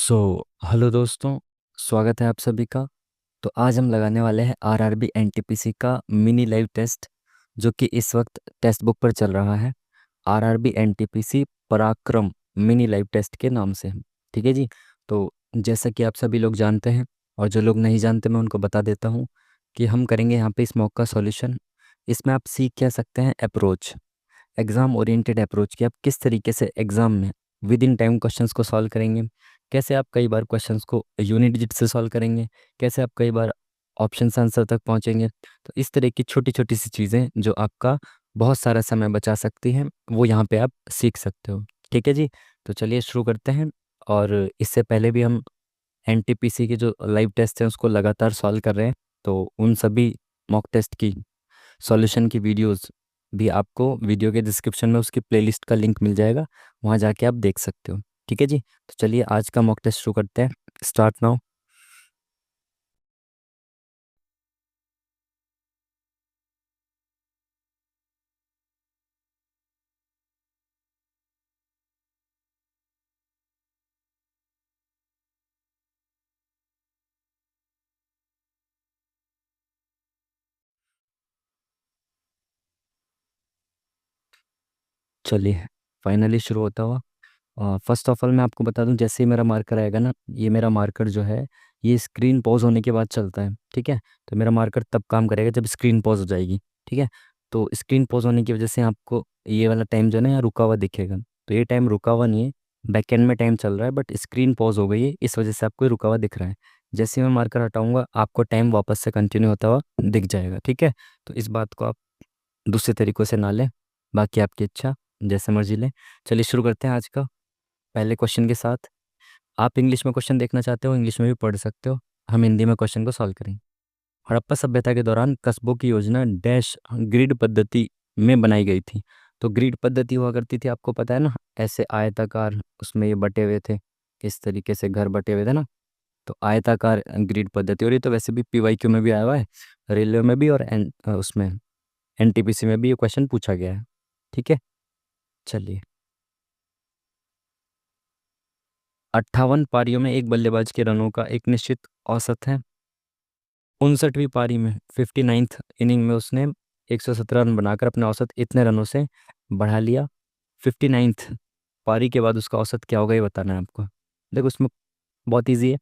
Hello दोस्तों, स्वागत है आप सभी का। तो आज हम लगाने वाले हैं आरआरबी एनटीपीसी का मिनी लाइव टेस्ट, जो कि इस वक्त टेक्स्ट बुक पर चल रहा है। आरआरबी एनटीपीसी पराक्रम मिनी लाइव टेस्ट के नाम से। ठीक है जी। तो जैसा कि आप सभी लोग जानते हैं, और जो लोग नहीं जानते मैं उनको बता देता हूँ कि हम करेंगे यहाँ पे इस मॉक का सॉल्यूशन। इसमें आप सीख क्या सकते हैं अप्रोच, एग्ज़ाम ओरिएंटेड अप्रोच, कि आप किस तरीके से एग्ज़ाम में विद इन टाइम क्वेश्चंस को सॉल्व करेंगे, कैसे आप कई बार क्वेश्चंस को यूनिट डिजिट से सॉल्व करेंगे, कैसे आप कई बार ऑप्शन आंसर तक पहुंचेंगे। तो इस तरह की छोटी छोटी सी चीज़ें जो आपका बहुत सारा समय बचा सकती हैं, वो यहाँ पे आप सीख सकते हो। ठीक है जी। तो चलिए शुरू करते हैं। और इससे पहले भी हम एनटीपीसी के जो लाइव टेस्ट हैं उसको लगातार सॉल्व कर रहे हैं। तो उन सभी मॉक टेस्ट की सॉल्यूशन की वीडियोस भी आपको वीडियो के डिस्क्रिप्शन में उसकी प्लेलिस्ट का लिंक मिल जाएगा, वहाँ जाके आप देख सकते हो। ठीक है जी। तो चलिए आज का मॉक टेस्ट शुरू करते हैं। Start now. चलिए फाइनली शुरू होता हुआ। फर्स्ट ऑफ ऑल मैं आपको बता दूं, जैसे ही मेरा मार्कर आएगा ना, ये मेरा मार्कर जो है ये स्क्रीन पॉज होने के बाद चलता है। ठीक है। तो मेरा मार्कर तब काम करेगा जब स्क्रीन पॉज हो जाएगी। ठीक है। तो स्क्रीन पॉज होने की वजह से आपको ये वाला टाइम जो है ना यहाँ रुका हुआ दिखेगा। तो ये टाइम रुका हुआ नहीं है, बैक एंड में टाइम चल रहा है, बट स्क्रीन पॉज हो गई है, इस वजह से आपको ये रुका हुआ दिख रहा है। जैसे ही मैं मार्कर हटाऊंगा आपको टाइम वापस से कंटिन्यू होता हुआ दिख जाएगा। ठीक है। तो इस बात को आप दूसरे तरीक़ों से ना लें, बाकी आपकी इच्छा, जैसे मर्जी लें। चलिए शुरू करते हैं आज का पहले क्वेश्चन के साथ। आप इंग्लिश में क्वेश्चन देखना चाहते हो, इंग्लिश में भी पढ़ सकते हो, हम हिंदी में क्वेश्चन को सॉल्व करेंगे। हड़प्पा सभ्यता के दौरान कस्बों की योजना डैश ग्रिड पद्धति में बनाई गई थी। तो ग्रिड पद्धति हुआ करती थी, आपको पता है ना, ऐसे आयताकार उसमें ये बटे हुए थे, किस तरीके से घर बटे हुए थे ना। तो आयताकार ग्रिड पद्धति, और ये तो वैसे भी पीवाईक्यू में भी आया हुआ है, रेलवे में भी, और उसमें एनटीपीसी में भी ये क्वेश्चन पूछा गया है। ठीक है। चलिए, 58 पारियों में एक बल्लेबाज के रनों का एक निश्चित औसत है। 59वीं पारी में 59th इनिंग में उसने 117 रन बनाकर अपने औसत इतने रनों से बढ़ा लिया। 59th पारी के बाद उसका औसत क्या होगा ये बताना है आपको। देखो उसमें बहुत इजी है।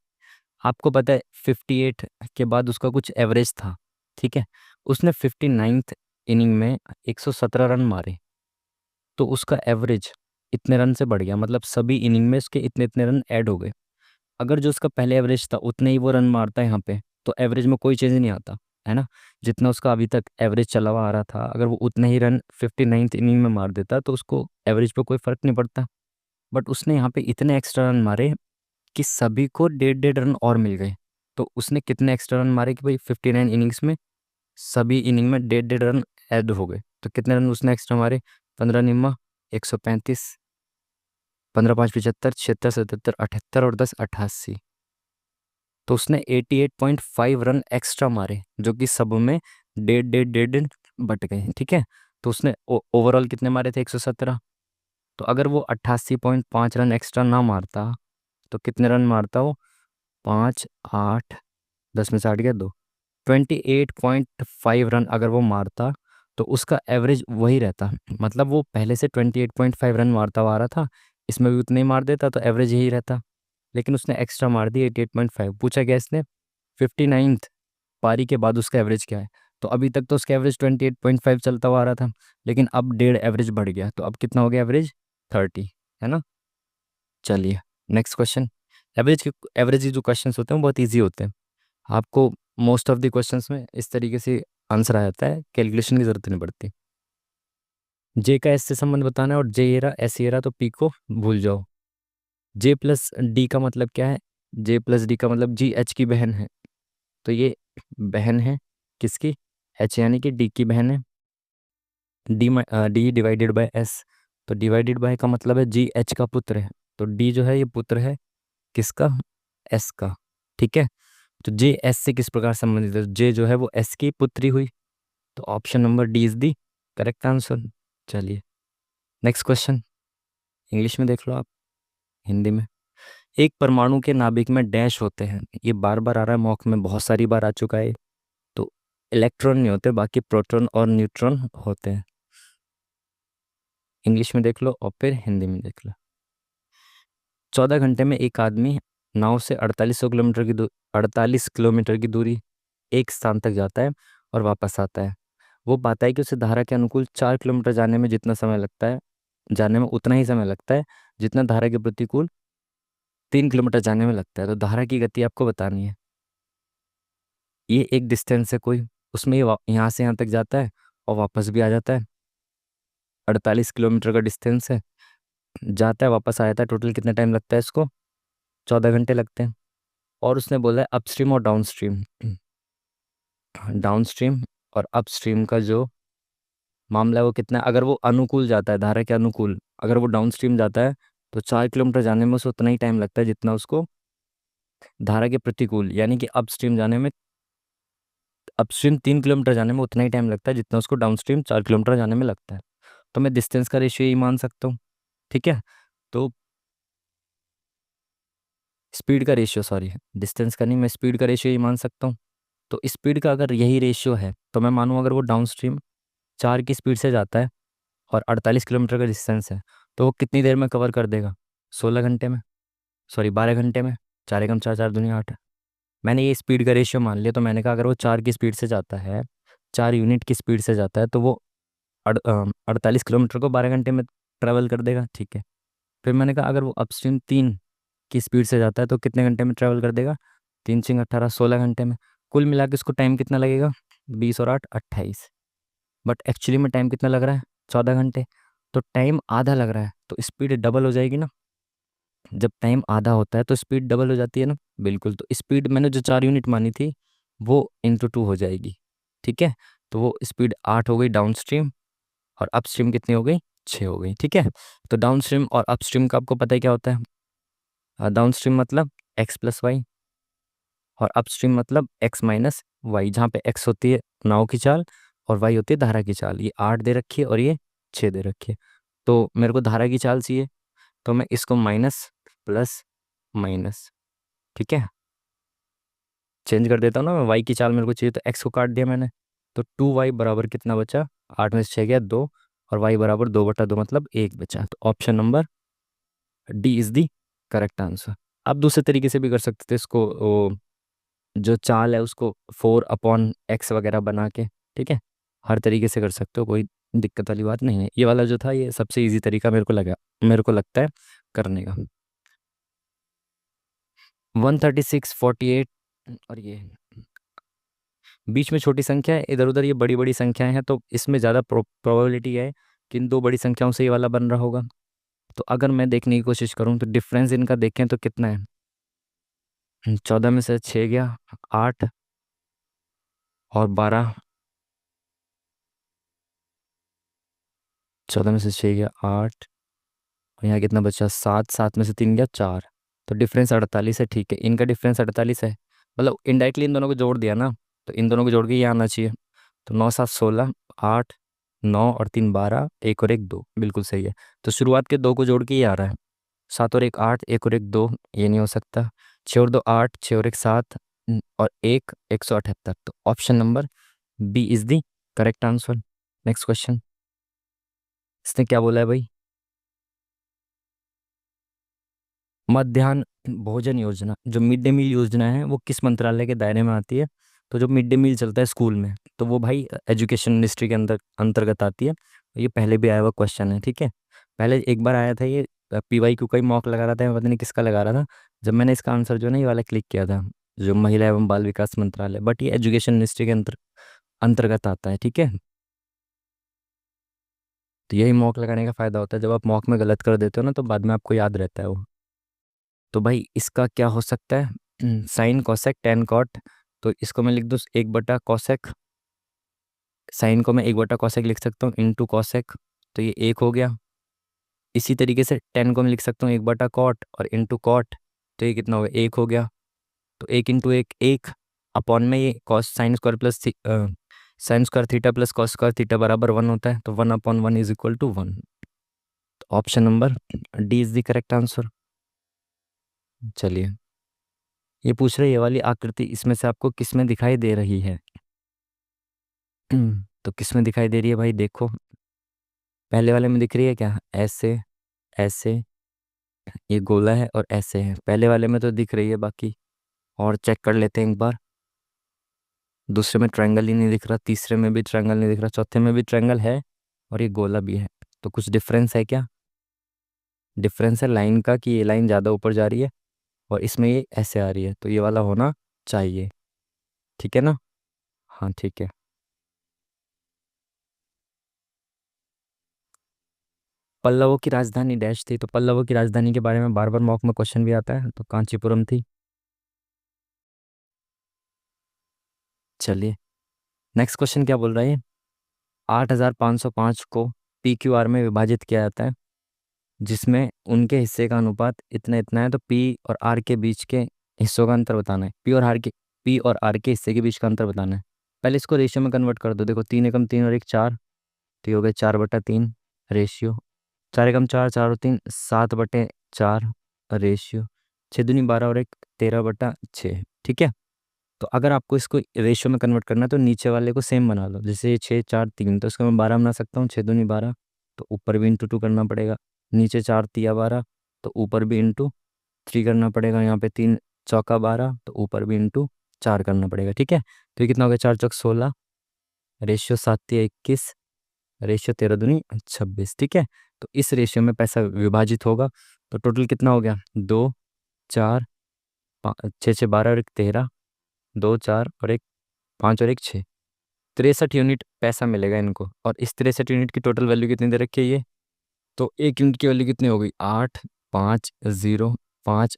आपको पता है 58 के बाद उसका कुछ एवरेज था। ठीक है। उसने 59th इनिंग में 117 रन मारे, तो उसका एवरेज इतने रन से बढ़ गया, मतलब सभी इनिंग में उसके इतने इतने रन ऐड हो गए। अगर जो उसका पहले एवरेज था उतने ही वो रन मारता है यहाँ पे, तो एवरेज में कोई चेंज नहीं आता है ना। जितना उसका अभी तक एवरेज चला हुआ आ रहा था, अगर वो उतने ही रन 59th इनिंग में मार देता तो उसको एवरेज पे कोई फर्क नहीं पड़ता। बट उसने यहाँ पे इतने एक्स्ट्रा रन मारे कि सभी को 1.5 रन और मिल गए। तो उसने कितने एक्स्ट्रा रन मारे कि भाई 59 इनिंग्स में सभी इनिंग में 1.5 रन ऐड हो गए। तो कितने रन उसने एक्स्ट्रा मारे? 15 निम्मा 135, 15 5 75, 76 77 78 और 10 88। तो उसने 88.5 रन एक्स्ट्रा मारे, जो कि सब में 1.5 बट गए। ठीक है। तो उसने ओवरऑल कितने मारे थे? 117। तो अगर वो 88.5 रन एक्स्ट्रा ना मारता तो कितने रन मारता वो? 5 8, 10 में से 8 गया 2, 28.5 रन अगर वो मारता तो उसका एवरेज वही रहता। मतलब वो पहले से 28.5 रन मारता हुआ आ रहा था, इसमें भी उतने ही मार देता तो एवरेज यही रहता। लेकिन उसने एक्स्ट्रा मार दी 88.5। पूछा गया इसने 59th पारी के बाद उसका एवरेज क्या है। तो अभी तक तो उसका एवरेज 28.5 चलता हुआ आ रहा था, लेकिन अब 1.5 एवरेज बढ़ गया, तो अब कितना हो गया एवरेज? 30, है ना। चलिए नेक्स्ट क्वेश्चन। एवरेज के जो क्वेश्चंस होते हैं वो बहुत ईजी होते हैं। आपको मोस्ट ऑफ द क्वेश्चंस में इस तरीके से आंसर आ जाता है, कैलकुलेशन की जरूरत नहीं पड़ती। जे का एस से संबंध बताना है, और जे एरा एस एरा तो पी को भूल जाओ। जे प्लस डी का मतलब क्या है? जे प्लस डी का मतलब जी एच की बहन है। तो ये बहन है किसकी? एच, यानी कि डी की बहन है। D D divided by S, तो डिवाइडेड बाय का मतलब है जी एच का पुत्र है। तो डी जो है ये पुत्र है किसका? एस का। ठीक है। तो जे एस से किस प्रकार संबंधित है? जे जो है वो एस की पुत्री हुई। तो option number D is the correct answer. चलिए नेक्स्ट क्वेश्चन। इंग्लिश में देख लो आप, हिंदी में। एक परमाणु के नाभिक में डैश होते हैं, ये बार बार आ रहा है मॉक में, बहुत सारी बार आ चुका है। तो इलेक्ट्रॉन नहीं होते, बाकी प्रोटॉन और न्यूट्रॉन होते हैं। इंग्लिश में देख लो और फिर हिंदी में देख लो। 14 घंटे में एक आदमी नाव से 48 किलोमीटर की दूरी एक स्थान तक जाता है और वापस आता है। वो पाता है कि उसे धारा के अनुकूल 4 किलोमीटर जाने में जितना समय लगता है, जाने में उतना ही समय लगता है जितना धारा के प्रतिकूल 3 किलोमीटर जाने में लगता है। तो धारा की गति आपको बतानी है। ये एक डिस्टेंस है कोई, उसमें ये यहाँ से यहाँ तक जाता है और वापस भी आ जाता है। 48 किलोमीटर का डिस्टेंस है, जाता है वापस आ जाता है। टोटल कितना टाइम लगता है इसको? 14 घंटे लगते हैं। और उसने बोला है अपस्ट्रीम और डाउनस्ट्रीम। डाउनस्ट्रीम और अपस्ट्रीम का जो मामला है वो कितना है? अगर वो अनुकूल जाता है, धारा के अनुकूल, अगर वो डाउनस्ट्रीम जाता है तो 4 किलोमीटर जाने में उसे उतना ही टाइम लगता है जितना उसको धारा के प्रतिकूल, यानी कि अपस्ट्रीम जाने में, अपस्ट्रीम 3 किलोमीटर जाने में उतना ही टाइम लगता है जितना उसको डाउनस्ट्रीम 4 किलोमीटर जाने में लगता है। तो मैं डिस्टेंस का रेशियो ही मान सकता हूँ। ठीक है, तो स्पीड का रेशियो, सॉरी डिस्टेंस का नहीं, मैं स्पीड का रेशियो ही मान सकता हूँ। तो स्पीड का अगर यही रेशियो है तो मैं मानूँ अगर वो डाउनस्ट्रीम 4 की स्पीड से जाता है और 48 किलोमीटर का डिस्टेंस है, तो वो कितनी देर में कवर कर देगा? 16 घंटे में, सॉरी 12 घंटे में। 4 एकम 4, 4 दूनी 8। मैंने ये स्पीड का रेशियो मान लिया, तो मैंने कहा अगर वो 4 की स्पीड से जाता है, 4 यूनिट की स्पीड से जाता है, तो वो 48 किलोमीटर को 12 घंटे में ट्रैवल कर देगा। ठीक है, फिर मैंने कहा अगर वो अपस्ट्रीम 3 की स्पीड से जाता है तो कितने घंटे में ट्रैवल कर देगा? 3 × 18 16 घंटे में। कुल मिला के इसको टाइम कितना लगेगा? 20 और 8 28। बट एक्चुअली में टाइम कितना लग रहा है? 14 घंटे। तो टाइम आधा लग रहा है तो स्पीड डबल हो जाएगी ना। जब टाइम आधा होता है तो स्पीड डबल हो जाती है ना। बिल्कुल, तो स्पीड मैंने जो 4 यूनिट मानी थी वो × 2 हो जाएगी। ठीक है, तो वो स्पीड 8 हो गई डाउन स्ट्रीम, और अपस्ट्रीम कितनी हो गई? 6 हो गई। ठीक है, तो डाउन स्ट्रीम और अपस्ट्रीम का आपको पता है क्या होता है? डाउन स्ट्रीम मतलब x+y, और अपस्ट्रीम मतलब x-y, जहाँ पे x होती है नाव की चाल और y होती है धारा की चाल। ये 8 दे रखी है और ये 6 दे रखी है। तो मेरे को धारा की चाल चाहिए, तो मैं इसको माइनस प्लस माइनस, ठीक है, चेंज कर देता हूँ ना मैं। y की चाल मेरे को चाहिए तो x को काट दिया मैंने, तो 2y बराबर कितना बचा? 8 में से 6 गया 2, और y बराबर 2/2 मतलब 1 बचा। तो option number D is the correct answer. आप दूसरे तरीके से भी कर सकते थे इसको, जो चाल है उसको 4/x वगैरह बना के। ठीक है, हर तरीके से कर सकते हो, कोई दिक्कत वाली बात नहीं है। ये वाला जो था ये सबसे इजी तरीका मेरे को लगा, मेरे को लगता है करने का। 136 48, और ये बीच में छोटी संख्या है, इधर उधर ये बड़ी बड़ी संख्याएं हैं, तो इसमें ज़्यादा प्रोबेबिलिटी है कि इन दो बड़ी संख्याओं से ये वाला बन रहा होगा। तो अगर मैं देखने की कोशिश करूँ तो डिफरेंस इनका देखें तो कितना है? 14 में से 6 गया 8, और 12, 14 में से 6 गया 8, और यहाँ कितना बचा? 7, 7 में से 3 गया 4। तो डिफरेंस 48 है। ठीक है, इनका डिफरेंस 48 है, मतलब इनडायरेक्टली इन दोनों को जोड़ दिया ना, तो इन दोनों को जोड़ के ये आना चाहिए। तो 9 7 16, 8 9 और 3 12, 1 और 1 2, बिल्कुल सही है। तो शुरुआत के दो को जोड़ के ये आ रहा है। 7 और 1 8, 1 और 1 2, ये नहीं हो सकता। 6 और 2 8, 6 और 1 7, और 1 178। तो option number B is the correct answer. Next question, इसने क्या बोला है भाई? मध्याह्न भोजन योजना, जो मिड डे मील योजना है, वो किस मंत्रालय के दायरे में आती है? तो जो मिड डे मील चलता है स्कूल में, तो वो भाई एजुकेशन मिनिस्ट्री के अंदर अंतर्गत आती है। ये पहले भी आया हुआ क्वेश्चन है। ठीक है, पहले एक बार आया था ये, PYQ का ही मॉक लगा रहा था, मैं पता नहीं किसका लगा रहा था, जब मैंने इसका आंसर जो है ना ये वाला क्लिक किया था, जो महिला एवं बाल विकास मंत्रालय, बट ये एजुकेशन मिनिस्ट्री के अंतर्गत आता है। ठीक है, तो यही मॉक लगाने का फ़ायदा होता है, जब आप मॉक में गलत कर देते हो ना तो बाद में आपको याद रहता है वो। तो भाई इसका क्या हो सकता है? Sine cosec tan cot. तो इसको मैं लिख दूँ 1/कोसेक, साइन को मैं 1/कोसेक लिख सकता हूँ इंटू कोसेक, तो ये 1 हो गया। इसी तरीके से टेन को मैं लिख सकता हूँ 1/कॉट और इंटू कॉट, तो ये कितना हो गया? 1 हो गया। तो 1 × 1 1, अपॉन में ये cos sine square plus sine square theta plus cos square theta बराबर 1 होता है, तो 1/1 इज इक्वल टू 1। तो option number D is the correct answer. चलिए, ये पूछ रहे ये वाली आकृति इसमें से आपको किस में दिखाई दे रही है? तो किस में दिखाई दे रही है भाई, देखो। पहले वाले में दिख रही है क्या, ऐसे, ऐसे, ये गोला है और ऐसे है, पहले वाले में तो दिख रही है। बाकी और चेक कर लेते हैं एक बार। दूसरे में ट्रायंगल ही नहीं दिख रहा, तीसरे में भी ट्रायंगल नहीं दिख रहा, चौथे में भी ट्रायंगल है और ये गोला भी है। तो कुछ डिफरेंस है क्या? डिफरेंस है लाइन का, कि ये लाइन ज़्यादा ऊपर जा रही है और इसमें ये ऐसे आ रही है, तो ये वाला होना चाहिए। ठीक है ना? हाँ ठीक है। पल्लवों की राजधानी डैश थी, तो पल्लवों की राजधानी के बारे में बार बार मॉक में क्वेश्चन भी आता है, तो कांचीपुरम थी। चलिए, नेक्स्ट क्वेश्चन क्या बोल रहा है? 8505 को पी क्यू आर में विभाजित किया जाता है, जिसमें उनके हिस्से का अनुपात इतना इतना है, तो पी और आर के बीच के हिस्सों का अंतर बताना है। पी और आर के हिस्से के बीच का अंतर बताना है। पहले इसको रेशियो में कन्वर्ट कर दो। देखो, 3 एकम 3 और 1 4, तो ये हो गया 4/3 रेशियो। 4 एकम 4, 4 और 3 7/4 रेशियो। 6 दूनी 12 और 1 13/6। ठीक है। तो अगर आपको इसको रेशियो में कन्वर्ट करना है तो नीचे वाले को सेम बना लो। जैसे ये 6 4 3, तो इसको मैं 12 बना सकता हूँ। 6 दूनी 12, तो ऊपर भी इंटू 2 करना पड़ेगा। नीचे 4 तिया 12, तो ऊपर भी इंटू 3 करना पड़ेगा। यहाँ पे 3 चौका 12, तो ऊपर भी इंटू 4 करना पड़ेगा। ठीक है। तो ये कितना हो गया, 4 चौक 16, रेशियो 7 तिया 21, रेशियो 13 दूनी 26। ठीक है। तो इस रेशियो में पैसा विभाजित होगा। तो टोटल कितना हो गया, 2 4 6 6 12 और 1 13, 2 4 और 1 5 और 1 6, 63 यूनिट पैसा मिलेगा इनको। और इस 63 यूनिट की टोटल वैल्यू कितनी दे रखी है ये? तो 1 यूनिट की वैल्यू कितनी हो गई, 8 5 0 5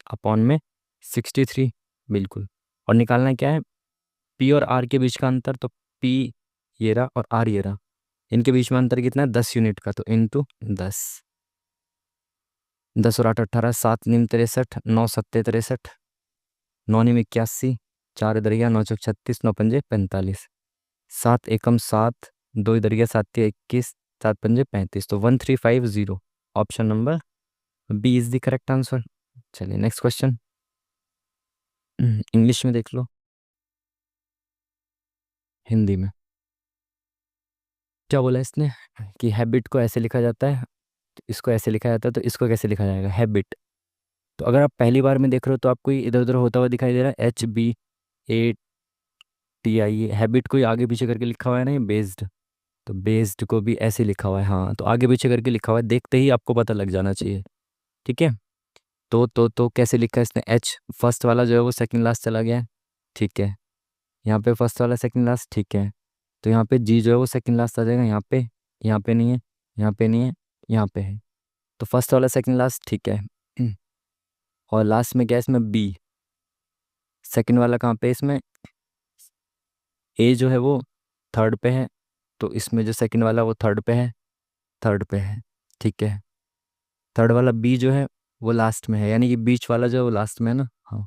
बिल्कुल। और निकालना क्या है, पी और आर के बीच का अंतर। तो पी ये रहा और आर ये रहा, इनके बीच में अंतर कितना है, 10 यूनिट का। तो इंटू 10, 10 और 8 18, 7 नीम 63, 9 सत्ते 63, 9 नीम 81, 4 इधर गया 9 चौक 36, 9 पंजे 45, 7 एकम 7, 2 इधर गया 7 तिया 21, 7 पंजे 35, तो 1350। Option number B is the correct answer. चलिए नेक्स्ट क्वेश्चन, इंग्लिश में देख लो, हिंदी में क्या बोला इसने, कि हैबिट को ऐसे लिखा जाता है, तो इसको ऐसे लिखा जाता है, तो इसको कैसे लिखा जाएगा, हैबिट। तो अगर आप पहली बार में देख रहे हो तो आपको ये इधर उधर होता हुआ दिखाई दे रहा है, HBATI। हैबिट को ही आगे पीछे करके लिखा हुआ है ना, ये बेस्ड। तो बेस्ड को भी ऐसे लिखा हुआ है, हाँ, तो आगे पीछे करके लिखा हुआ है, देखते ही आपको पता लग जाना चाहिए। ठीक है। तो कैसे लिखा है इसने, एच फर्स्ट वाला जो है वो सेकंड लास्ट चला गया है। ठीक है। यहाँ पे फर्स्ट वाला सेकंड लास्ट, ठीक है। तो यहाँ पे जी जो है वो सेकंड लास्ट आ जाएगा, यहाँ पे, यहाँ पे नहीं है, यहाँ पे नहीं है, यहाँ पे है। तो फर्स्ट वाला सेकंड लास्ट, ठीक है। और लास्ट में क्या है इसमें, बी। सेकंड वाला कहाँ पे है इसमें, ए जो है वो थर्ड पे है, तो इसमें जो सेकंड वाला वो थर्ड पे है, थर्ड पे है। ठीक है। थर्ड वाला बी जो है वो लास्ट में है, यानी कि बीच वाला जो है वो लास्ट में है ना, हाँ।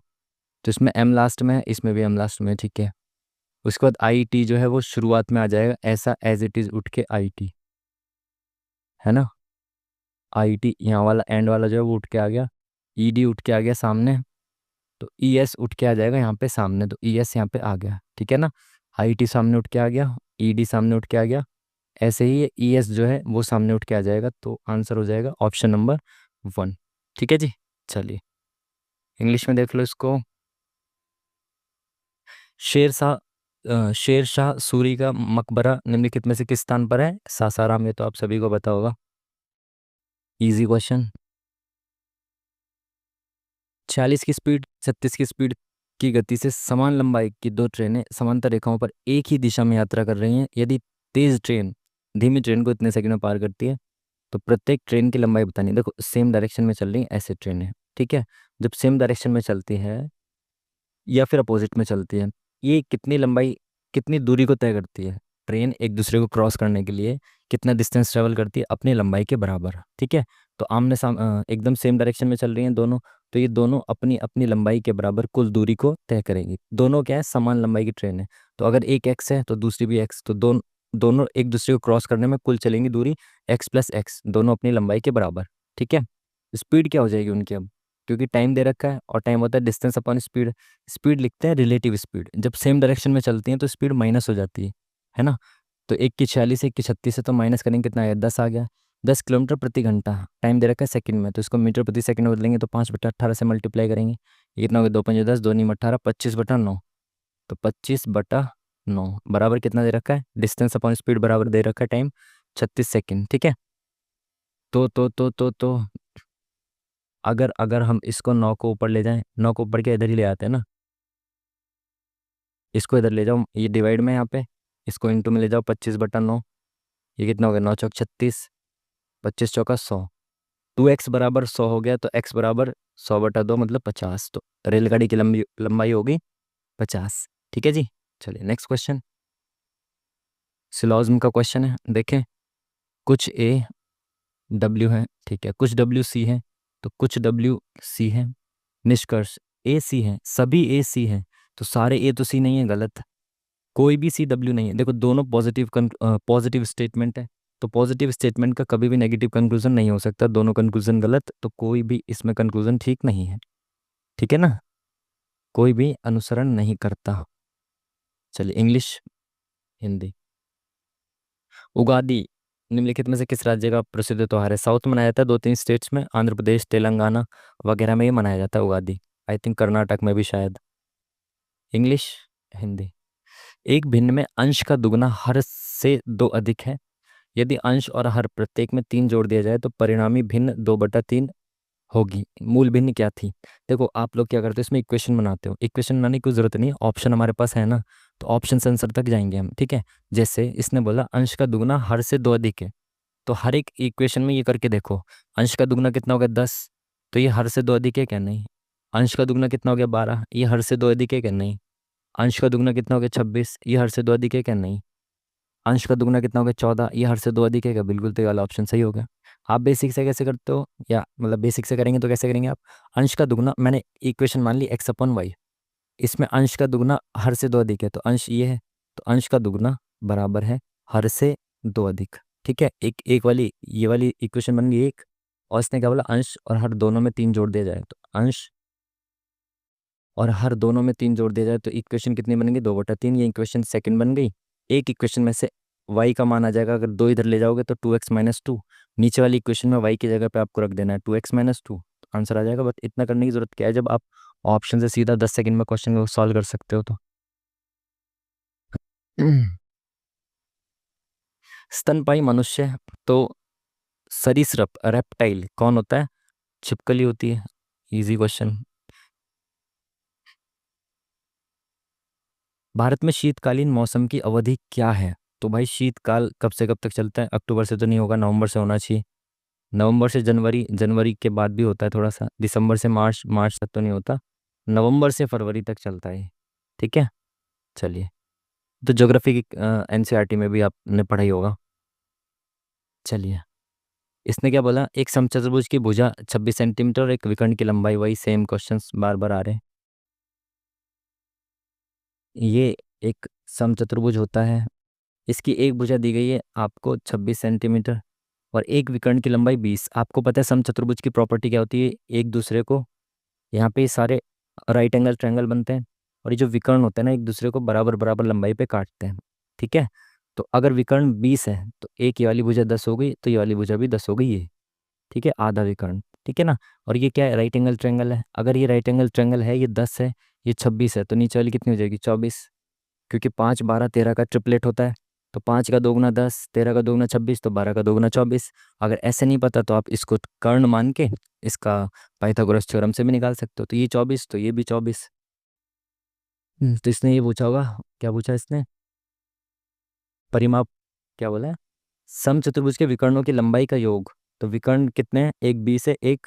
तो इसमें एम लास्ट में है, इसमें भी एम लास्ट में है। ठीक है। उसके बाद आई टी जो है वो शुरुआत में आ जाएगा, ऐसा एज इट इज उठ के आई टी, है ना। आई टी यहाँ वाला एंड वाला जो है वो उठ के आ गया, ई डी उठ के आ गया सामने, तो ई एस उठ के आ जाएगा यहाँ पे सामने, तो ई एस यहाँ पे आ गया। ठीक है ना। आई टी सामने उठ के आ गया, ई डी सामने उठ के आ गया, ऐसे ही ई एस जो है वो सामने उठ के आ जाएगा। तो आंसर हो जाएगा ऑप्शन नंबर 1। ठीक है जी। चलिए, इंग्लिश में देख लो इसको। शेर शाह सूरी का मकबरा निम्नलिखित में से किस स्थान पर है? सासाराम, ये तो आप सभी को पता होगा, इजी क्वेश्चन। 46 की स्पीड, 36 की स्पीड की गति से समान लंबाई की दो ट्रेनें समांतर रेखाओं पर एक ही दिशा में यात्रा कर रही हैं। यदि तेज ट्रेन धीमी ट्रेन को इतने सेकंड में पार करती है, तो प्रत्येक ट्रेन की लंबाई बतानी है। देखो, सेम डायरेक्शन में चल रही है ऐसे ट्रेनें। ठीक है। जब सेम डायरेक्शन में चलती है या फिर अपोजिट में चलती है, ये कितनी लंबाई, कितनी दूरी को तय करती है? ट्रेन एक दूसरे को क्रॉस करने के लिए कितना डिस्टेंस ट्रेवल करती है, अपनी लंबाई के बराबर। ठीक है। तो एकदम सेम डायरेक्शन में चल रही हैं दोनों, तो ये दोनों अपनी अपनी लंबाई के बराबर कुल दूरी को तय करेंगी। दोनों क्या है, समान लंबाई की ट्रेन है। तो अगर एक एक्स है तो दूसरी भी एक्स, तो दोनों एक दूसरे को क्रॉस करने में कुल चलेंगी दूरी x + x, दोनों अपनी लंबाई के बराबर। ठीक है। स्पीड क्या हो जाएगी उनकी अब, क्योंकि टाइम दे रखा है और टाइम होता है डिस्टेंस अपॉन स्पीड। स्पीड लिखते हैं रिलेटिव स्पीड, जब सेम डायरेक्शन में चलती हैं तो स्पीड माइनस हो जाती है ना। तो 1 की 46 1 की 36 से तो माइनस करेंगे कितना आया, 10 आ गया। 10 किलोमीटर प्रति घंटा टाइम दे रखा है सेकंड में, तो इसको मीटर प्रति सेकंड में बदलेंगे तो 5/18 से मल्टीप्लाई करेंगे। ये कितना हो गया, 2×5 = 10, 2×9 = 18, 25/9। तो 25/9 बराबर कितना दे रखा है, डिस्टेंस अपॉन स्पीड बराबर दे रखा है टाइम 36 सेकेंड। ठीक है। तो अगर अगर हम इसको 9 को ऊपर ले जाएं, 9 को ऊपर के इधर ही ले आते हैं ना, इसको इधर ले जाओ, ये डिवाइड में यहाँ पे, इसको इंटू में ले जाओ, 25/9। ये कितना हो गया, 9×4 = 36, 25×4 = 100। 2x बराबर 100 हो गया, तो x बराबर 100/2 मतलब 50। तो रेलगाड़ी की लंबाई होगी 50। ठीक है जी। चलिए नेक्स्ट क्वेश्चन, सिलॉजिज्म का क्वेश्चन है। देखें, कुछ ए डब्ल्यू है, ठीक है, कुछ डब्ल्यू सी है, तो कुछ डब्ल्यू सी है। निष्कर्ष ए सी है, सभी ए सी है, तो सारे ए तो सी नहीं है, गलत। कोई भी सी डब्ल्यू नहीं है। देखो दोनों पॉजिटिव स्टेटमेंट है, तो पॉजिटिव स्टेटमेंट का कभी भी नेगेटिव कंक्लूजन नहीं हो सकता, दोनों कंक्लूजन गलत, तो कोई भी इसमें कंक्लूजन ठीक नहीं है। ठीक है ना, कोई भी अनुसरण नहीं करता। चलिए इंग्लिश, हिंदी। उगादि निम्नलिखित में से किस राज्य का प्रसिद्ध त्योहार है। साउथ में मनाया जाता है 2-3 स्टेट्स में, आंध्र प्रदेश, तेलंगाना वगैरह में ये मनाया जाता है उगादि। आई थिंक कर्नाटक में भी शायद। इंग्लिश, हिंदी। एक भिन्न में अंश का दुगना हर से 2 अधिक है। यदि अंश और हर प्रत्येक में 3 जोड़ दिया जाए तो परिणामी भिन्न 2/3 होगी। मूल भिन्न क्या थी। देखो आप लोग क्या करते हो, इसमें इक्वेशन बनाते हो, इक्वेशन बनाने की जरूरत नहीं है, ऑप्शन हमारे पास है ना, तो ऑप्शन से आंसर तक जाएंगे हम। ठीक है, जैसे इसने बोला अंश का दुगना हर से 2 अधिक है, तो हर एक इक्वेशन में ये करके देखो, अंश का दुगना कितना हो गया 10, तो ये हर से 2 अधिक है क्या, नहीं। अंश का दुगना कितना हो गया 12, ये हर से 2 अधिक है क्या, नहीं। अंश का दुगना कितना हो गया 26, ये हर से 2 अधिक है क्या, नहीं। अंश का दुगना कितना हो गया 14, ये हर से 2 अधिक है क्या, बिल्कुल, तो ये वाला ऑप्शन सही हो गया। आप बेसिक से कैसे करते हो, या मतलब बेसिक से करेंगे तो कैसे करेंगे आप, अंश का दुगना, मैंने इक्वेशन मान ली x/y, इसमें अंश का दुगना हर से 2 अधिक है, तो अंश ये है, तो अंश का दुगना बराबर है हर से 2 अधिक। ठीक है, एक एक वाली ये वाली इक्वेशन बन गई एक, और इसने क्या बोला, अंश और हर दोनों में 3 जोड़ दिया जाए, तो अंश और हर दोनों में 3 जोड़ दिया जाए तो इक्वेशन कितनी बनेगी, 2/3। ये इक्वेशन सेकंड बन गई। एक इक्वेशन में से y का मान आ जाएगा, अगर 2 इधर ले जाओगे तो 2x - 2, नीचे वाली इक्वेशन में y की जगह पे आपको रख देना है 2x - 2, आंसर आ जाएगा। बस इतना करने की जरूरत क्या है, जब आप ऑप्शन से सीधा 10 सेकंड में क्वेश्चन को सॉल्व कर सकते हो तो। स्तनपाई मनुष्य, तो सरीसृप रेप्टाइल कौन होता है, छिपकली होती है। Easy question. भारत में शीतकालीन मौसम की अवधि क्या है। तो भाई शीतकाल कब से कब तक चलता है, अक्टूबर से तो नहीं होगा, नवंबर से होना चाहिए। नवंबर से जनवरी, जनवरी के बाद भी होता है थोड़ा सा, दिसंबर से मार्च, मार्च तक तो नहीं होता, नवंबर से फरवरी तक चलता है। ठीक है। चलिए, तो ज्योग्राफी की एनसीईआरटी में भी आपने पढ़ाई होगा। चलिए, इसने क्या बोला, एक समचतुर्भुज की भुजा 26 सेंटीमीटर और एक विकर्ण की लंबाई, वही सेम क्वेश्चंस बार बार आ रहे हैं। ये एक समचतुर्भुज होता है, इसकी एक भुजा दी गई है आपको 26 सेंटीमीटर और एक विकर्ण की लंबाई 20। आपको पता है समचतुर्भुज की प्रॉपर्टी क्या होती है, एक दूसरे को, यहाँ पे ये सारे राइट एंगल ट्रायंगल बनते हैं, और ये जो विकर्ण होते हैं ना एक दूसरे को बराबर बराबर लंबाई पे काटते हैं। ठीक है, तो अगर विकर्ण 20 है तो एक ये वाली भुजा 10 हो गई, तो ये वाली भुजा भी 10 हो गई ये। ठीक है, आधा विकर्ण। ठीक है ना, और ये क्या है, राइट एंगल ट्रायंगल है, अगर ये राइट एंगल ट्रायंगल है, ये 10 है, ये 26 है, तो नीचे वाली कितनी हो जाएगी 24, क्योंकि 5 12 13 का ट्रिपलेट होता है। तो 5 का दोगुना 10, 13 का दोगुना 26, तो 12 का दोगुना 24। अगर ऐसे नहीं पता तो आप इसको कर्ण मान के इसका पाइथागोरस थ्योरम से भी निकाल सकते हो, तो ये 24 तो ये भी 24। तो इसने ये पूछा होगा, क्या पूछा इसने, परिमाप क्या बोला है, समचतुर्भुज के विकर्णों की लंबाई का योग। तो विकर्ण कितने हैं, एक 20 है, एक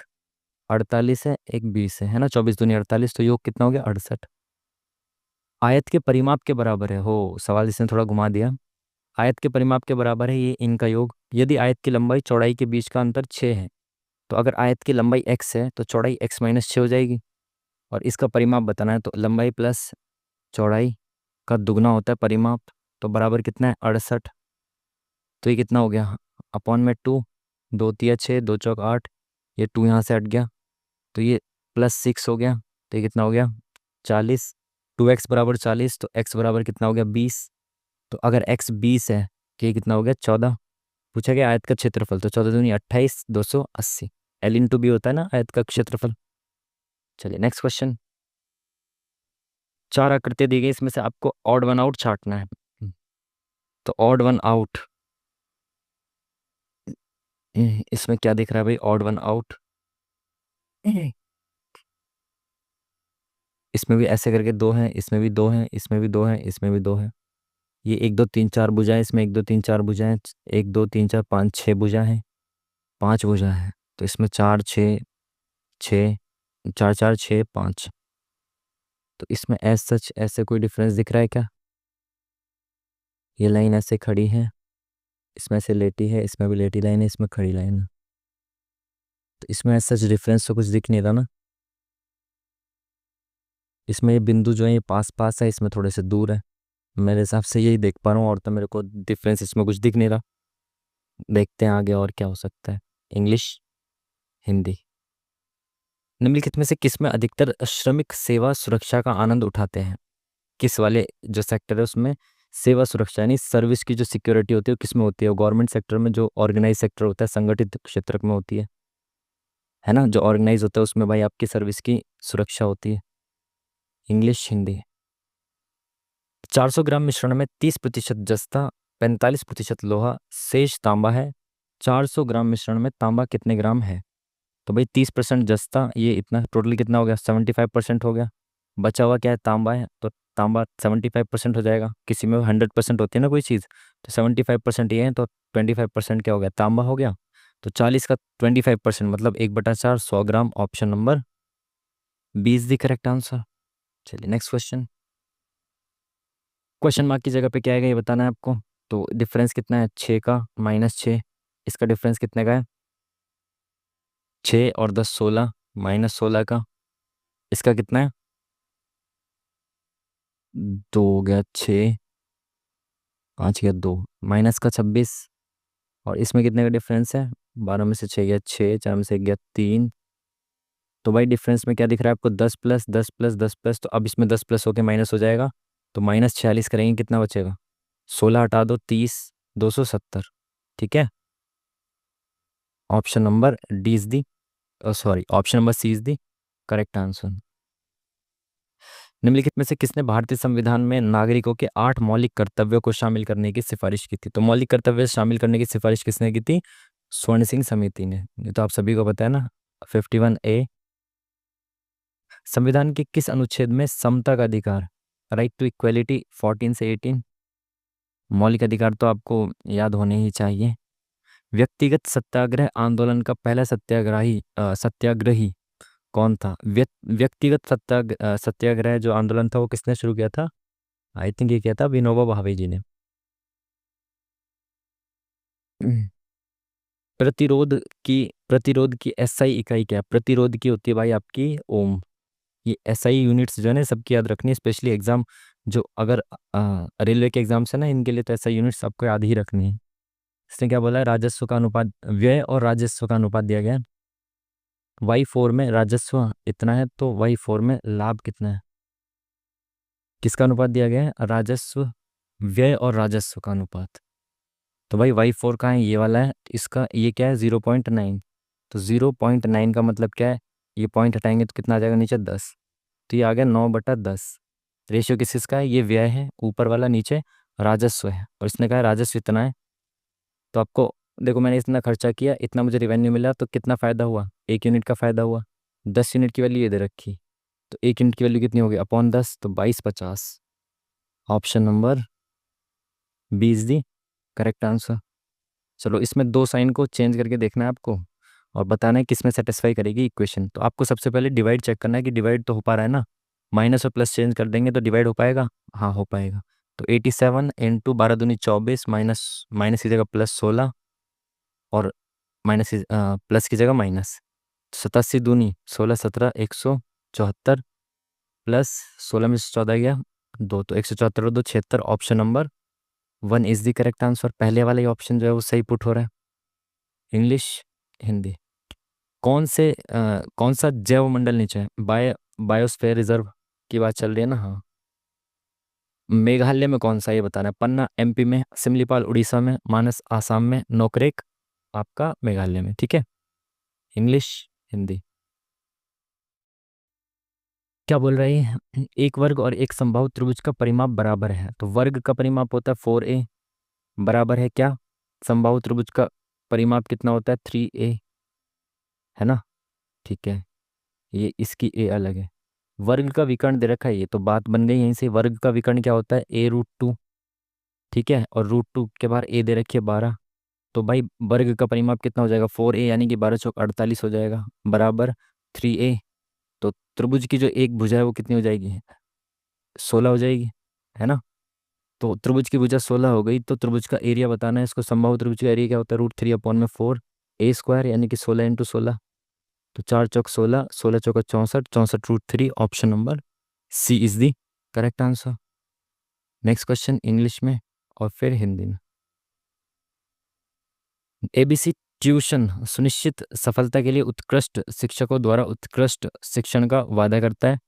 48 है, एक 20 है ना, 24 दूनी 48, तो योग कितना हो गया 68। आयत के परिमाप के बराबर है, हो सवाल इसने थोड़ा घुमा दिया। आयत के परिमाप के बराबर है ये इनका योग। यदि आयत की लंबाई चौड़ाई के बीच का अंतर 6 है, तो अगर आयत की लंबाई x है तो चौड़ाई x - 6 हो जाएगी, और इसका परिमाप बताना है, तो लंबाई प्लस चौड़ाई का दुगना होता है परिमाप, तो बराबर कितना है 68। तो ये कितना हो गया, अपॉन में 2, 2 तिया 6, 2 चौक 8, ये 2 यहाँ से हट गया, तो ये प्लस 6 हो गया, तो ये कितना हो गया 40। 2x बराबर 40, तो x बराबर कितना हो गया 20। तो अगर x 20 है तो ये कितना हो गया 14। पूछा गया आयत का क्षेत्रफल, तो 14 दूनी 28, 280। एल इंटू बी होता है ना आयत का क्षेत्रफल। चलिए नेक्स्ट क्वेश्चन। 4 आकृतियां दी गई, इसमें से आपको ऑड वन आउट छांटना है। तो ऑड वन आउट, इसमें क्या दिख रहा है भाई, ऑड वन आउट। इसमें भी ऐसे करके दो हैं, इसमें भी दो हैं, इसमें भी दो हैं, इसमें भी दो हैं। ये 1 2 3 4 भुजाएं, इसमें 1 2 3 4 भुजाएं, 1 2 3 4 5 6 भुजा हैं, 5 भुजा हैं। तो इसमें 4 6 6, 4 4 6 5। तो इसमें एज सच ऐसे कोई डिफरेंस दिख रहा है क्या? ये लाइन ऐसे खड़ी है, इसमें से लेटी है, इसमें भी लेटी लाइन है, इसमें खड़ी लाइन है। तो इसमें एज सच डिफरेंस तो कुछ दिख नहीं रहा ना। इसमें ये बिंदु जो है ये पास पास है, इसमें थोड़े से दूर है। मेरे हिसाब से यही देख पा रहा हूँ, और तो मेरे को डिफरेंस इसमें कुछ दिख नहीं रहा। देखते हैं आगे और क्या हो सकता है। इंग्लिश, हिंदी। निम्नलिखित में से किस में अधिकतर श्रमिक सेवा सुरक्षा का आनंद उठाते हैं? किस वाले जो सेक्टर है उसमें सेवा सुरक्षा यानी सर्विस की जो सिक्योरिटी होती है वो किस में होती है? गवर्नमेंट सेक्टर में, जो ऑर्गेनाइज सेक्टर होता है संगठित क्षेत्र में होती है ना, जो ऑर्गेनाइज होता है उसमें भाई आपकी सर्विस की सुरक्षा होती है। इंग्लिश, हिंदी। 400 ग्राम मिश्रण में 30% जस्ता, 45% लोहा, शेष तांबा है। 400 ग्राम मिश्रण में तांबा कितने ग्राम है? तो भाई 30% जस्ता, ये इतना टोटल कितना हो गया 75% हो गया। बचा हुआ क्या है, तांबा है, तो तांबा 75% हो जाएगा। किसी में 100% होती है ना कोई चीज़, तो 75% ये है, तो 25% क्या हो गया, तांबा हो गया। तो 40 का 25% मतलब 1/4, 100 ग्राम। Option number 20 the correct answer. चलिए नेक्स्ट क्वेश्चन। क्वेश्चन मार्क की जगह पे क्या आएगा ये बताना है आपको। तो डिफरेंस कितना है 6 का, -6। इसका डिफरेंस कितने का है 6 और 10 16, -16 का। इसका कितना है 2 हो गया 6, 5 गया 2, माइनस का 26। और इसमें कितने का डिफरेंस है 12 में से 6 गया 6, 4 में से 1 गया 3। तो भाई डिफरेंस में क्या दिख रहा है आपको 10 प्लस 10 प्लस 10 प्लस, तो अब इसमें 10 प्लस होके माइनस हो जाएगा। तो -46 करेंगे कितना बचेगा 16 हटा दो 30, 270। ठीक है। Option number D is the, sorry option number C is the correct answer. निम्नलिखित में से किसने भारतीय संविधान में नागरिकों के 8 मौलिक कर्तव्यों को शामिल करने की सिफारिश की थी? तो मौलिक कर्तव्य शामिल करने की सिफारिश किसने की थी? स्वर्ण सिंह समिति ने। ये तो आप सभी को पता है ना। 51A। संविधान के किस अनुच्छेद में समता का अधिकार, राइट टू इक्वलिटी, 14 से 18? मौलिक अधिकार तो आपको याद होने ही चाहिए। व्यक्तिगत सत्याग्रह आंदोलन का पहला सत्याग्रही कौन था? व्यक्तिगत सत्याग्रह जो आंदोलन था वो किसने शुरू किया था? आई थिंक ये किया था विनोबा भावे जी ने। प्रतिरोध की एसआई इकाई क्या है? प्रतिरोध की होती है भाई आपकी ओम। ये एसआई यूनिट्स जो है ना सबकी याद रखनी है, स्पेशली एग्जाम जो अगर रेलवे के एग्जाम से ना, इनके लिए तो एसआई यूनिट्स आपको याद ही रखनी है। इसने क्या बोला है, राजस्व का अनुपात, व्यय और राजस्व का अनुपात दिया गया है। Y4 में राजस्व इतना है, तो Y4 में लाभ कितना है? किसका अनुपात दिया गया है? राजस्व, व्यय और राजस्व का अनुपात। तो भाई Y4 का है, ये वाला है, इसका ये क्या है 0.9। तो 0.9 का मतलब क्या है, ये पॉइंट हटाएंगे तो कितना आ जाएगा नीचे 10। तो ये आ गया 9/10। रेशियो किसका है, ये व्यय है ऊपर वाला, नीचे राजस्व है, और इसने कहा राजस्व इतना है। तो आपको देखो मैंने इतना खर्चा किया, इतना मुझे रिवेन्यू मिला, तो कितना फ़ायदा हुआ, 1 यूनिट का फ़ायदा हुआ। 10 यूनिट की वैल्यू ये दे रखी, तो 1 यूनिट की वैल्यू कितनी होगी अपॉन 10, तो 22/50। Option number B is the correct answer. चलो इसमें दो साइन को चेंज करके देखना है आपको, और बताना है किस में सेटिस्फाई करेगी इक्वेशन। तो आपको सबसे पहले डिवाइड चेक करना है कि डिवाइड तो हो पा रहा है ना। माइनस और प्लस चेंज कर देंगे तो डिवाइड हो पाएगा, हाँ हो पाएगा। तो 87 इंटू 12 दूनी 24, माइनस माइनस की जगह +16, और प्लस की जगह माइनस। 87 दूनी 16 17 174, प्लस 16 में से 14 गया 2, तो 174 2 76। Option number 1 is the correct answer. पहले वाला ही ऑप्शन जो है वो सही पुट हो रहा है। इंग्लिश, हिंदी। कौन सा जैव मंडल नीचे है? बायोस्फीयर रिजर्व की बात चल रही है ना? हाँ। मेघालय में कौन सा, ये बताना है। पन्ना एमपी में, सिमलीपाल उड़ीसा में, मानस आसाम में, नोकरेक आपका मेघालय में। ठीक है। इंग्लिश, हिंदी। क्या बोल रही है? एक वर्ग और एक समबाहु त्रिभुज का परिमाप बराबर है, तो वर्ग का परिमाप होता है 4a, बराबर है क्या? समबाहु त्रिभुज का परिमाप कितना होता है? 3a, है ना? ठीक है। ये इसकी a अलग है। वर्ग का विकर्ण दे रखा है, ये तो बात बन गई यहीं से। वर्ग का विकर्ण क्या होता है? a√2। ठीक है। और √2 के बाहर a दे रखी है 12। तो भाई वर्ग का परिमाप कितना हो जाएगा? 4a, यानी कि 12 चौक 48 हो जाएगा, बराबर 3a। तो त्रिभुज की जो एक भुजा है वो कितनी हो जाएगी? 16 हो जाएगी, है ना? तो त्रिभुज की भुजा 16 हो गई, तो त्रिभुज का एरिया बताना है इसको। समबाहु त्रिभुज का एरिया क्या होता है? √3/4 a², यानी कि 16 × 16। तो 4 चौक 16, 16 चौका 64, 64 √3। Option number C is the correct answer. Next question English में और फिर हिंदी में। एबीसी ट्यूशन सुनिश्चित सफलता के लिए उत्कृष्ट शिक्षकों द्वारा उत्कृष्ट शिक्षण का वादा करता है।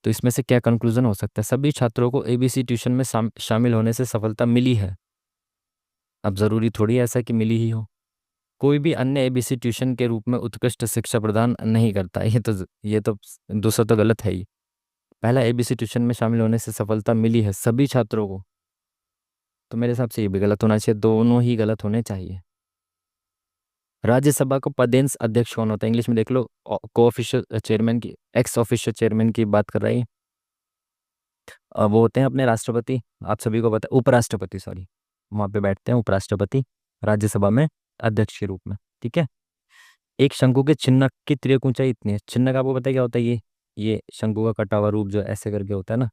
तो इसमें से क्या कंक्लूजन हो सकता है? सभी छात्रों को एबीसी ट्यूशन में शामिल होने से सफलता मिली है। अब जरूरी थोड़ी है ऐसा कि मिली ही हो। कोई भी अन्य एबीसी ट्यूशन के रूप में उत्कृष्ट शिक्षा प्रदान नहीं करता। ये तो दूसरा तो गलत है ही। पहला, एबीसी ट्यूशन में शामिल होने से सफलता मिली है सभी छात्रों को, तो मेरे हिसाब से ये भी गलत होना चाहिए। दोनों ही गलत होने चाहिए। राज्यसभा को पदेन अध्यक्ष कौन होता है? इंग्लिश में देख लो। को ऑफिशियल चेयरमैन की, एक्स ऑफिशियल चेयरमैन की बात कर रही है। वो होते हैं अपने राष्ट्रपति। आप सभी को पता है, उपराष्ट्रपति, सॉरी। वहाँ पे बैठते हैं उपराष्ट्रपति राज्यसभा में अध्यक्ष के रूप में। ठीक है। एक शंकु के चिन्ह की तिर्यक ऊंचाई इतनी है। चिन्ह का आपको पता है क्या होता है? ये शंकु का कटा हुआ रूप जो ऐसे करके होता है ना,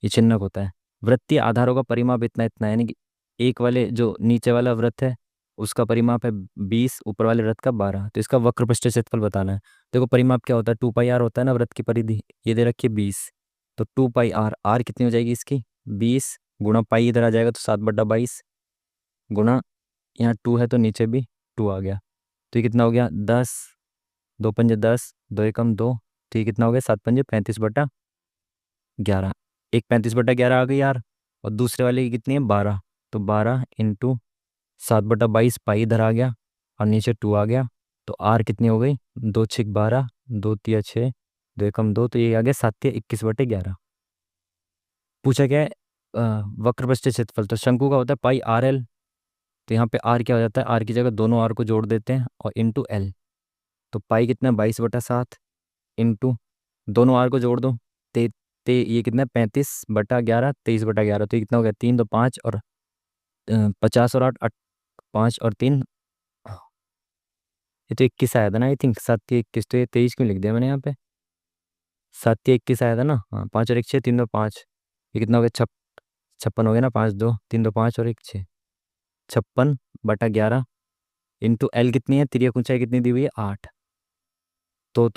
ये चिन्हक होता है। वृत्तीय आधारों का परिमाप इतना इतना है, यानी कि एक वाले जो नीचे वाला वृत्त है उसका परिमाप है 20, ऊपर वाले वृत्त का 12। तो इसका वक्र पृष्ठ क्षेत्रफल बताना है। देखो परिमाप क्या होता है? 2πr होता है ना वृत्त की परिधि, ये दे रखी है 20। तो 2πr, आर कितनी हो जाएगी इसकी? 20 गुणा पाई, इधर आ जाएगा तो 7/22, गुणा यहाँ 2 है तो नीचे भी 2 आ गया। तो ये कितना हो गया? 10, 2×5 = 10, 2 × 2 तो ये कितना हो गया? 7×5 = 35/11। एक 35/11 आ गई यार, और दूसरे वाले की कितनी है? 12। तो 12 × 7/22, पाई इधर आ गया और नीचे 2 आ गया। तो आर कितनी हो गई? 2×6 = 12, 2×3 = 6, 2 × 2 तो ये आ गया 7×21/11। पूछा क्या है? वक्र पृष्ठ क्षेत्रफल। तो शंकु का होता है πRL। तो यहाँ पे आर क्या हो जाता है? आर की जगह दोनों आर को जोड़ देते हैं और इंटू एल। तो पाई कितना? 22/7 इंटू दोनों आर को जोड़ दो। ते ते ये कितना? 35/11, 23/11। तो ये कितना हो गया? 3 तो 5 और 50 और 8, 5 और 3, ये तो 21 आया था ना आई थिंक। 7×21 तो ये 23 क्यों लिख दिया मैंने यहाँ पे? 7×21 आया था ना। हाँ, 5 और 1 6, 3 2 5। ये कितना हो गया? 56 हो गया ना। 5×2 3 2 5 और 1 6, 56/11 इंटू एल कितनी है? तिर्यक ऊंचाई कितनी दी हुई है? 8। तो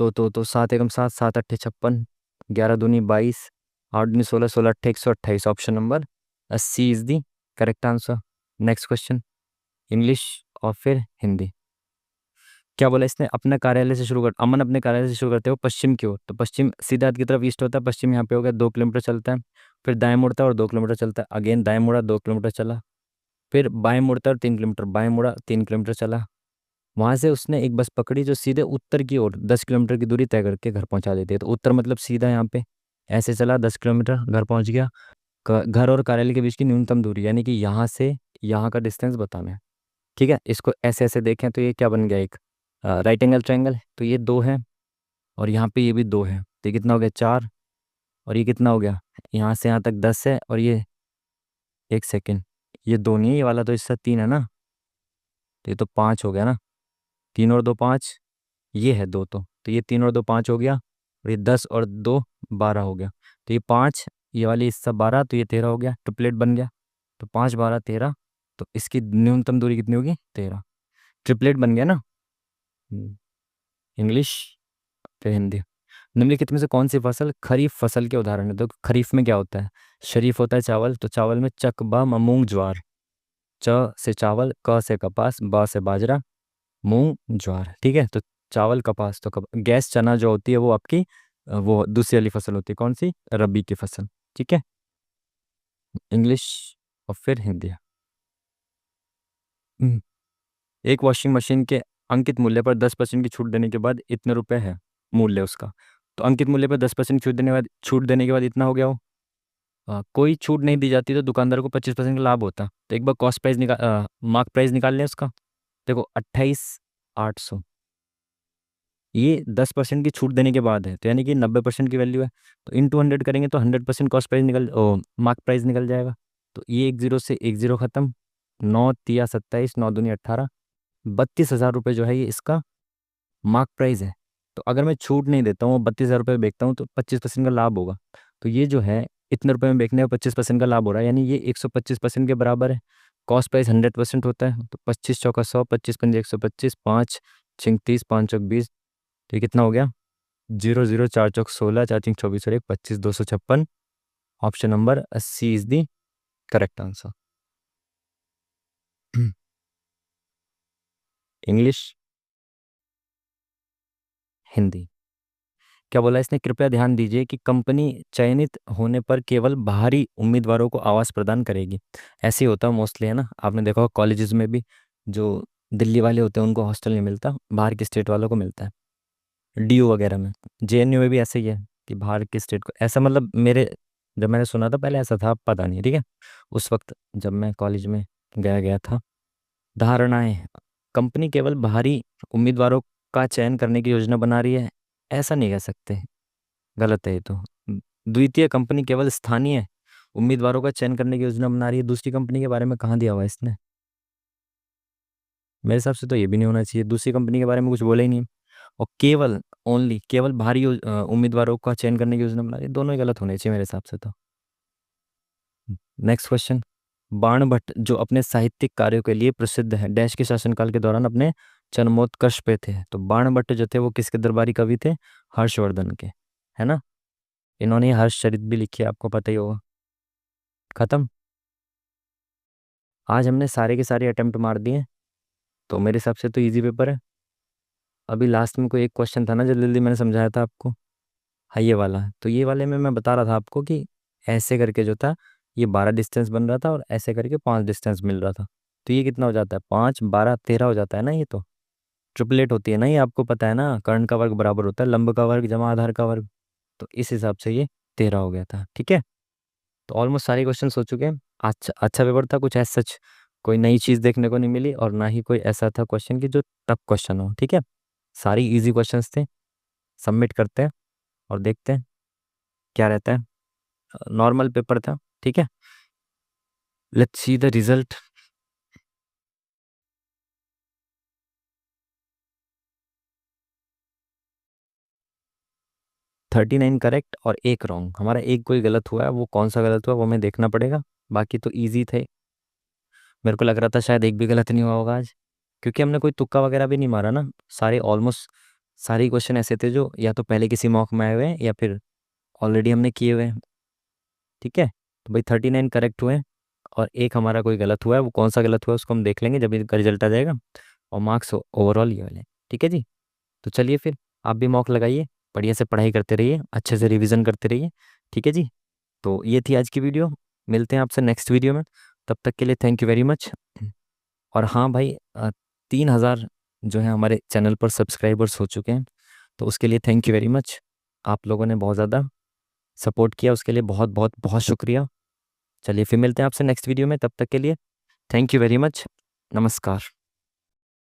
7 × 7, 7 × 8 = 56, 11×2 = 22, 8×2 = 16, 16 × 8 = 128। Option number C is the correct answer. Next question English और फिर हिंदी। क्या बोला इसने? अपने कार्यालय से शुरू कर, अमन अपने कार्यालय से शुरू करते हो पश्चिम की ओर। तो पश्चिम सीधा की तरफ ईस्ट होता है, पश्चिम यहाँ पे हो गया 2 किलोमीटर चलता है। फिर दाएं मुड़ता है और 2 किलोमीटर चलता है। अगेन दाएं मुड़ा, 2 किलोमीटर चला। फिर बाएं मुड़ता है और 3 किलोमीटर, बाएं मुड़ा 3 किलोमीटर चला। वहां से उसने एक बस पकड़ी जो सीधे उत्तर की ओर 10 किलोमीटर की दूरी तय करके घर पहुंचा देती है। तो उत्तर मतलब सीधा यहाँ पे ऐसे चला 10 किलोमीटर, घर पहुंच गया। घर और कार्यालय के बीच की न्यूनतम दूरी, यानी कि यहाँ से यहाँ का डिस्टेंस बताना है। ठीक है। इसको ऐसे ऐसे देखें तो ये क्या बन गया? एक राइट एंगल ट्रायंगल। तो ये 2 है और यहाँ पे ये भी 2 है। तो ये कितना हो गया? 4। और ये कितना हो गया? यहाँ से यहाँ तक 10 है और ये 1 सेकेंड, ये 2 नहीं है, ये वाला तो इससे 3 है ना। तो ये तो 5 हो गया ना। 3 और 2 5, ये है 2। तो ये 3 और 2 5 हो गया, और ये 10 और 2 12 हो गया। तो ये 5, ये वाली हिस्सा 12, तो ये 13 हो गया। ट्रिपलेट बन गया। तो 5 12 13, तो इसकी न्यूनतम दूरी कितनी होगी? 13। ट्रिपलेट बन गया ना। इंग्लिश फिर हिंदी। निम्नलिखित में से कौन सी फसल खरीफ फसल के उदाहरण है? तो खरीफ में क्या होता है? शरीफ होता है चावल। तो चावल में चक ब म मूंग ज्वार। च से चावल, क से कपास, ब से बाजरा, मूंग ज्वार। ठीक है। तो चावल कपास तो गैस चना जो होती है वो आपकी वो दूसरी वाली फसल होती है, कौन सी, रबी की फसल। ठीक है, इंग्लिश और फिर हिंदी। हम्म, एक वॉशिंग मशीन के अंकित मूल्य पर 10% की छूट देने के बाद इतने रुपए है मूल्य उसका। तो अंकित मूल्य पर 10% छूट देने के बाद इतना हो गया हो। कोई छूट नहीं दी जाती तो दुकानदार को 25% का लाभ होता। तो एक बार कॉस्ट प्राइस मार्क प्राइस निकाल लें उसका। देखो 28,800, ये 10% की छूट देने के बाद है, तो यानी कि 90% की वैल्यू है। तो इंटू 100 करेंगे तो 100% कॉस्ट प्राइस निकल मार्क प्राइस निकल जाएगा। तो ये एक जीरो से एक जीरो खत्म। 9 तिया 27, 9 दूनी 18, 32,000 रुपये जो है ये इसका मार्क प्राइस है। तो अगर मैं छूट नहीं देता हूँ 32,000 रुपये बेचता हूँ तो 25% का लाभ होगा। तो ये जो है इतने रुपए में बेचने का 25% का लाभ हो रहा है, यानी ये 125% के बराबर है। कॉस्ट प्राइस 100% होता है, तो 25 चौका 100, 25 पंजे 125, 5 6 30, 5 चौक 20। तो ये कितना हो गया, 0 0 4 चौक 16, 4 3 24 और 1 25, 256। Option number C is the correct answer. English, Hindi. क्या बोला इसने, कृपया ध्यान दीजिए कि कंपनी चयनित होने पर केवल बाहरी उम्मीदवारों को आवास प्रदान करेगी। ऐसे ही होता है मोस्टली, है ना, आपने देखा होगा कॉलेजेस में भी जो दिल्ली वाले होते हैं उनको हॉस्टल नहीं मिलता, बाहर के स्टेट वालों को मिलता है। डीयू वगैरह में, जेएनयू में भी ऐसे ही है कि बाहर के स्टेट को ऐसा, मतलब मेरे जब मैंने सुना था पहले ऐसा था, अब पता नहीं, ठीक है। उस वक्त जब मैं कॉलेज में गया गया था। धारणाएं, कंपनी केवल बाहरी उम्मीदवारों का चयन करने की योजना बना रही है, ऐसा नहीं कह सकते, गलत है ये तो। द्वितीय, कंपनी केवल स्थानीय उम्मीदवारों का चयन करने की योजना बना रही है, दूसरी कंपनी के बारे में कहाँ दिया हुआ है इसने। मेरे हिसाब से तो ये भी नहीं होना चाहिए, दूसरी कंपनी के बारे में कुछ बोला ही नहीं। और केवल, ओनली केवल बाहरी उम्मीदवारों का चयन करने की योजना बना रही है, दोनों ही गलत होने चाहिए मेरे हिसाब से तो। Next question. बाणभट्ट जो अपने साहित्यिक कार्यों के लिए प्रसिद्ध है, डैश के शासनकाल के दौरान अपने चरमोत्कर्ष पे थे। तो बाणभट्ट जो थे वो किसके दरबारी कवि थे, हर्षवर्धन के, है ना। इन्होंने हर्षचरित भी लिखी है, आपको पता ही होगा। खत्म। आज हमने सारे के सारे अटेम्प्ट मार दिए, तो मेरे हिसाब से तो इजी पेपर है। अभी लास्ट में कोई एक क्वेश्चन था ना जल्दी जल्दी मैंने समझाया था आपको, हाँ ये वाला। तो ये वाले में मैं बता रहा था आपको कि ऐसे करके जो था ये 12 डिस्टेंस बन रहा था और ऐसे करके 5 डिस्टेंस मिल रहा था। तो ये कितना हो जाता है, 5 12 13 हो जाता है ना। ये तो ट्रिपलेट होती है ना, ये आपको पता है ना, कर्ण का वर्ग बराबर होता है लंब का वर्ग जमा आधार का वर्ग। तो इस हिसाब से ये 13 हो गया था, ठीक है। तो ऑलमोस्ट सारे क्वेश्चन हो चुके हैं। अच्छा अच्छा पेपर था, कुछ ऐसा सच कोई नई चीज़ देखने को नहीं मिली और ना ही कोई ऐसा था क्वेश्चन की जो टफ क्वेश्चन हो, ठीक है। सारी इजी क्वेश्चंस थे। सबमिट करते हैं और देखते हैं क्या रहता है। नॉर्मल पेपर था, ठीक है। Let's see the result. 39 correct और एक रॉन्ग, हमारा एक कोई गलत हुआ है, वो कौन सा गलत हुआ वो हमें देखना पड़ेगा। बाकी तो इजी थे। मेरे को लग रहा था शायद एक भी गलत नहीं हुआ होगा आज, क्योंकि हमने कोई तुक्का वगैरह भी नहीं मारा ना। सारे ऑलमोस्ट सारे क्वेश्चन ऐसे थे जो या तो पहले किसी मॉक में आए हुए हैं या फिर ऑलरेडी हमने किए हुए हैं, ठीक है। तो भाई 39 करेक्ट हुए हैं और एक हमारा कोई गलत हुआ है, वो कौन सा गलत हुआ है उसको हम देख लेंगे जब इनका रिजल्ट आ जाएगा। और मार्क्स ओवरऑल ये वाले, ठीक है जी। तो चलिए फिर, आप भी मॉक लगाइए, बढ़िया से पढ़ाई करते रहिए, अच्छे से रिवीजन करते रहिए, ठीक है जी। तो ये थी आज की वीडियो, मिलते हैं आपसे नेक्स्ट वीडियो में। तब तक के लिए थैंक यू वेरी मच। और हाँ भाई, 3,000 जो है हमारे चैनल पर सब्सक्राइबर्स हो चुके हैं, तो उसके लिए थैंक यू वेरी मच। आप लोगों ने बहुत ज़्यादा सपोर्ट किया, उसके लिए बहुत बहुत बहुत शुक्रिया। चलिए फिर मिलते हैं आपसे नेक्स्ट वीडियो में, तब तक के लिए थैंक यू वेरी मच। नमस्कार।